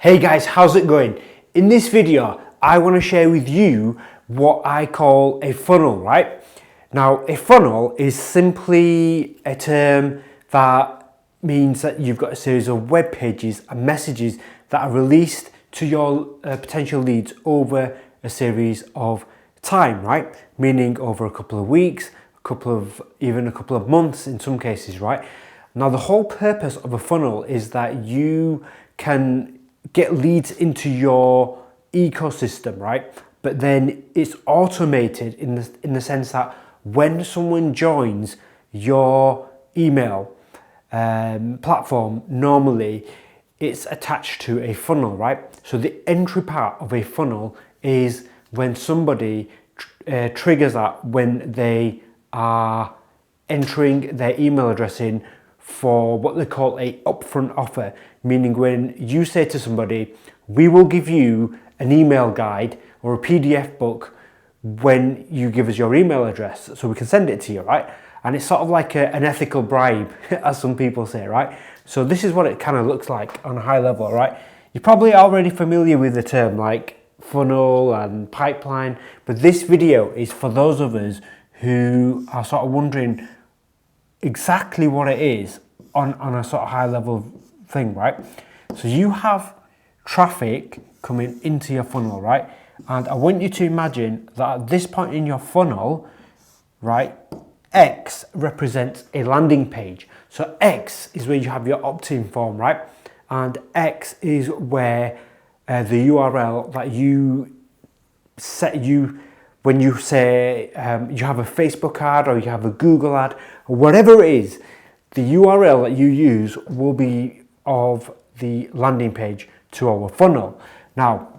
Hey guys, how's it going? In this video, I want to share with you what I call a funnel, right? Now, a funnel is simply a term that means that you've got a series of web pages and messages that are released to your potential leads over a series of time, right? Meaning over a couple of weeks, even a couple of months in some cases, right? Now, the whole purpose of a funnel is that you can get leads into your ecosystem, right? But then it's automated in the sense that when someone joins your email platform, normally it's attached to a funnel, right? So the entry part of a funnel is when somebody triggers that when they are entering their email address in for what they call a upfront offer, meaning when you say to somebody, we will give you an email guide or a PDF book when you give us your email address so we can send it to you, right? And it's sort of like an ethical bribe, as some people say, right? So this is what it kind of looks like on a high level, right? You're probably already familiar with the term like funnel and pipeline, but this video is for those of us who are sort of wondering exactly what it is on a sort of high level thing, right? So you have traffic coming into your funnel, right? And I want you to imagine that at this point in your funnel, right, X represents a landing page. So X is where you have your opt-in form, right? And X is where the URL that you set when you say you have a Facebook ad or you have a Google ad or whatever it is, the URL that you use will be of the landing page to our funnel. Now,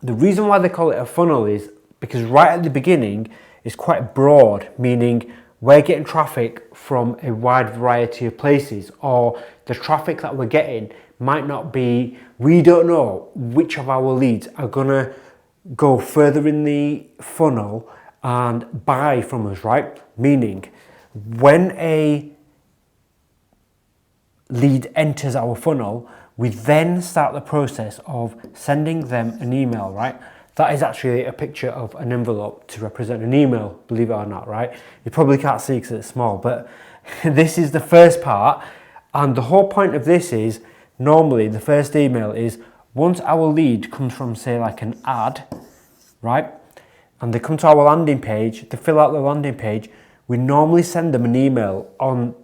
the reason why they call it a funnel is because right at the beginning it's quite broad, meaning we're getting traffic from a wide variety of places, or the traffic that we're getting might not be, we don't know which of our leads are gonna go further in the funnel and buy from us, right? Meaning when a lead enters our funnel, we then start the process of sending them an email, right? That is actually a picture of an envelope to represent an email, believe it or not, right? You probably can't see because it's small, but this is the first part. And the whole point of this is, normally the first email is once our lead comes from, say, like an ad, right? And they come to our landing page, they fill out the landing page, we normally send them an email on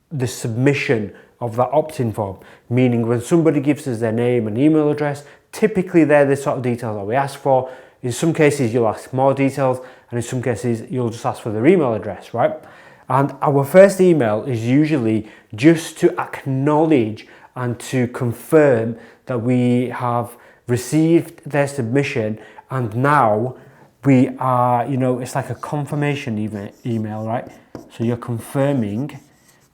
the submission of that opt-in form, meaning when somebody gives us their name and email address, typically they're the sort of details that we ask for. In some cases you'll ask more details, and in some cases you'll just ask for their email address, right? And our first email is usually just to acknowledge and to confirm that we have received their submission, and now we are, it's like a confirmation email, right? So you're confirming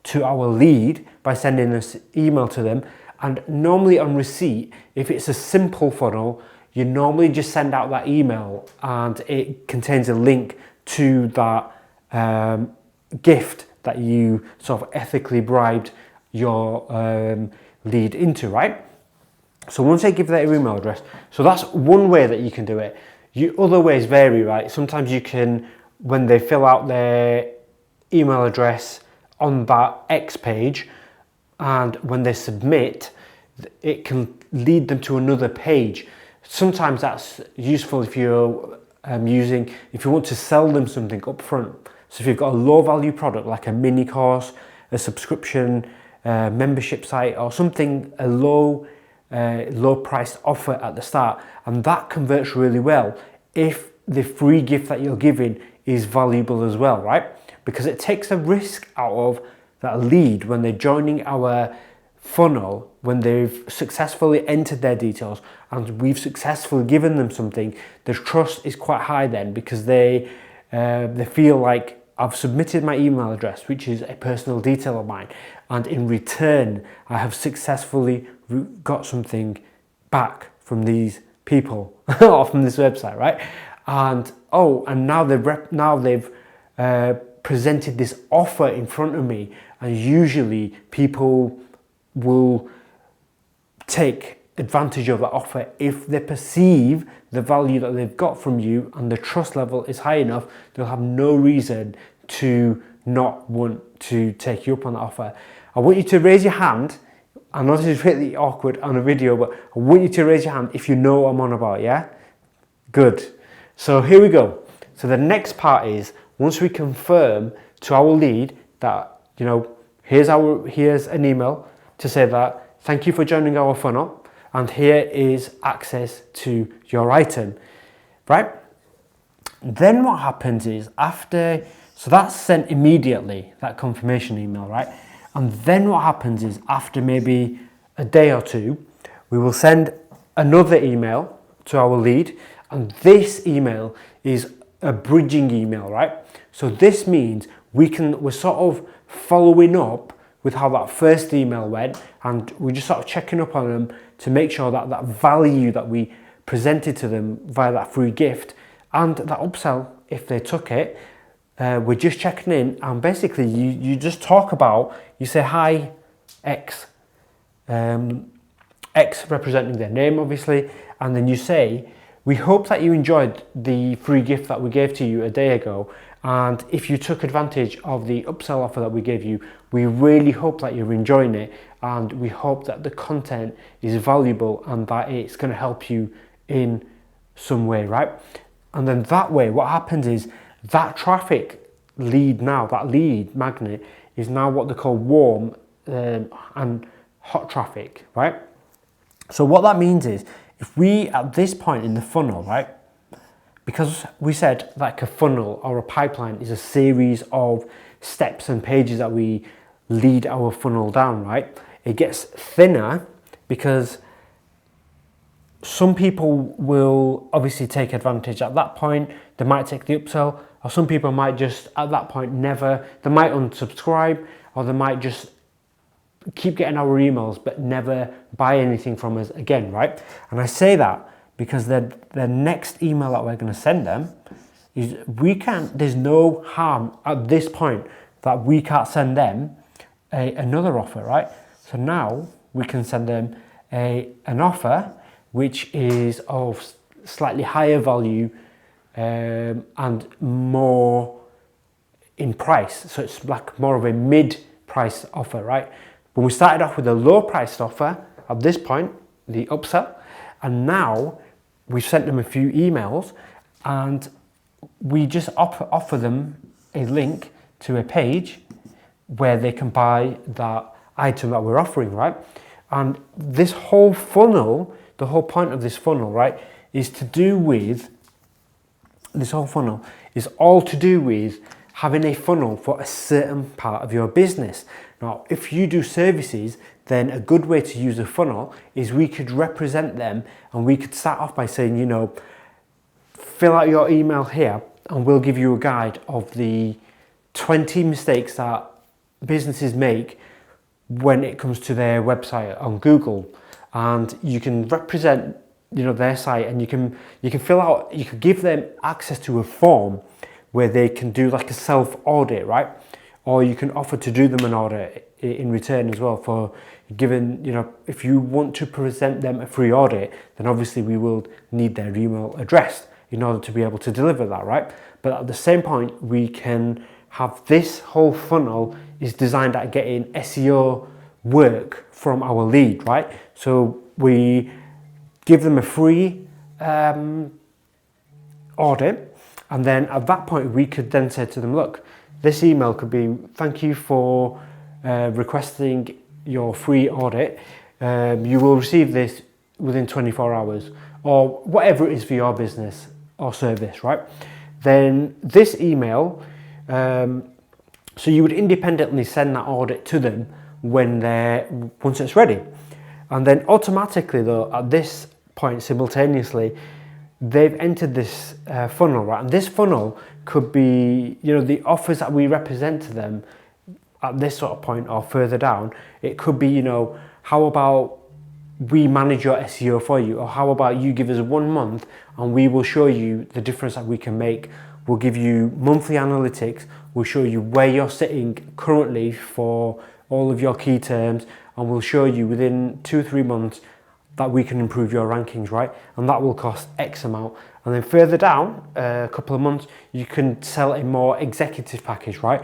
to our lead by sending this email to them. And normally on receipt, if it's a simple funnel, you normally just send out that email and it contains a link to that gift that you sort of ethically bribed your lead into, right? So once they give their email address, so that's one way that you can do it. Other ways vary, right? Sometimes you can, when they fill out their email address on that X page, and when they submit, it can lead them to another page. Sometimes that's useful if you're if you want to sell them something up front. So if you've got a low value product like a mini course, a subscription, membership site, or something, a low priced offer at the start, and that converts really well if the free gift that you're giving is valuable as well, right? Because it takes a risk out of that lead when they're joining our funnel, when they've successfully entered their details and we've successfully given them something. The trust is quite high then, because they feel like I've submitted my email address, which is a personal detail of mine, and in return I have successfully got something back from these people or from this website, right? And now they've presented this offer in front of me, and usually people will take advantage of that offer. If they perceive the value that they've got from you and the trust level is high enough, they'll have no reason to not want to take you up on that offer. I want you to raise your hand. I know this is really awkward on a video, but I want you to raise your hand if you know what I'm on about, yeah? Good. So here we go. So the next part is, once we confirm to our lead that, you know, here's an email to say that, thank you for joining our funnel, and here is access to your item, right? Then what happens is so that's sent immediately, that confirmation email, right? And then what happens is after maybe a day or two, we will send another email to our lead, and this email is a bridging email, right? So this means we're sort of following up with how that first email went, and we're just sort of checking up on them to make sure that that value that we presented to them via that free gift and that upsell, if they took it, we're just checking in. And basically you just talk about, you say hi X, X representing their name obviously, and then you say, we hope that you enjoyed the free gift that we gave to you a day ago, and if you took advantage of the upsell offer that we gave you, we really hope that you're enjoying it, and we hope that the content is valuable and that it's going to help you in some way, right? And then that way what happens is that traffic lead now, that lead magnet is now what they call warm and hot traffic, right? So what that means is, if we, at this point in the funnel, right, because we said like a funnel or a pipeline is a series of steps and pages that we lead our funnel down, right? It gets thinner because some people will obviously take advantage at that point. They might take the upsell, or some people might just at that point they might unsubscribe, or they might just keep getting our emails but never buy anything from us again, right? And I say that because the next email that we're going to send them is there's no harm at this point that we can't send them another offer, right? So now we can send them an offer which is of slightly higher value and more in price. So it's like more of a mid-price offer, right? When we started off with a low-priced offer at this point, the upsell, and now we've sent them a few emails and we just offer them a link to a page where they can buy that item that we're offering, right? And this whole funnel, the whole point of this funnel, right, is all to do with having a funnel for a certain part of your business. Now, if you do services, then a good way to use a funnel is we could represent them, and we could start off by saying, you know, fill out your email here and we'll give you a guide of the 20 mistakes that businesses make when it comes to their website on Google. And you can represent, you know, their site, and you can fill out, you could give them access to a form where they can do like a self-audit, right? Or you can offer to do them an audit in return as well for given, you know, if you want to present them a free audit, then obviously we will need their email address in order to be able to deliver that, right? But at the same point, we can have this whole funnel is designed at getting SEO work from our lead, right? So we give them a free audit, and then at that point we could then say to them, look, this email could be, thank you for requesting your free audit. You will receive this within 24 hours, or whatever it is for your business or service, right? Then this email, so you would independently send that audit to them once it's ready. And then automatically though, at this point simultaneously, they've entered this funnel, right? And this funnel could be, you know, the offers that we represent to them at this sort of point or further down. It could be, you know, how about we manage your SEO for you, or how about you give us 1 month and we will show you the difference that we can make. We'll give you monthly analytics, we'll show you where you're sitting currently for all of your key terms, and we'll show you within 2-3 months that we can improve your rankings, right? And that will cost X amount. And then further down, a couple of months, you can sell a more executive package, right?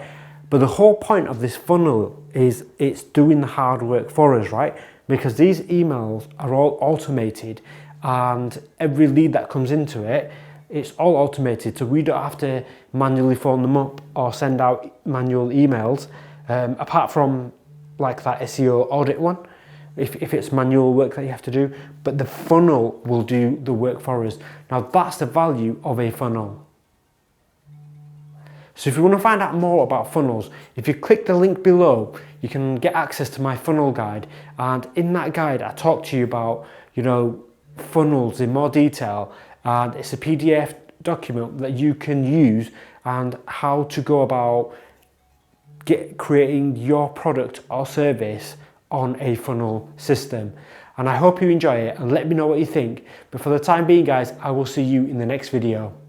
But the whole point of this funnel is it's doing the hard work for us, right? Because these emails are all automated, and every lead that comes into it, it's all automated. So we don't have to manually phone them up or send out manual emails, apart from like that SEO audit one, if it's manual work that you have to do, but the funnel will do the work for us. Now that's the value of a funnel. So if you want to find out more about funnels, if you click the link below, you can get access to my funnel guide. And in that guide, I talk to you about, funnels in more detail. And it's a PDF document that you can use and how to go about creating your product or service on a funnel system. And I hope you enjoy it, and let me know what you think. But for the time being, guys, I will see you in the next video.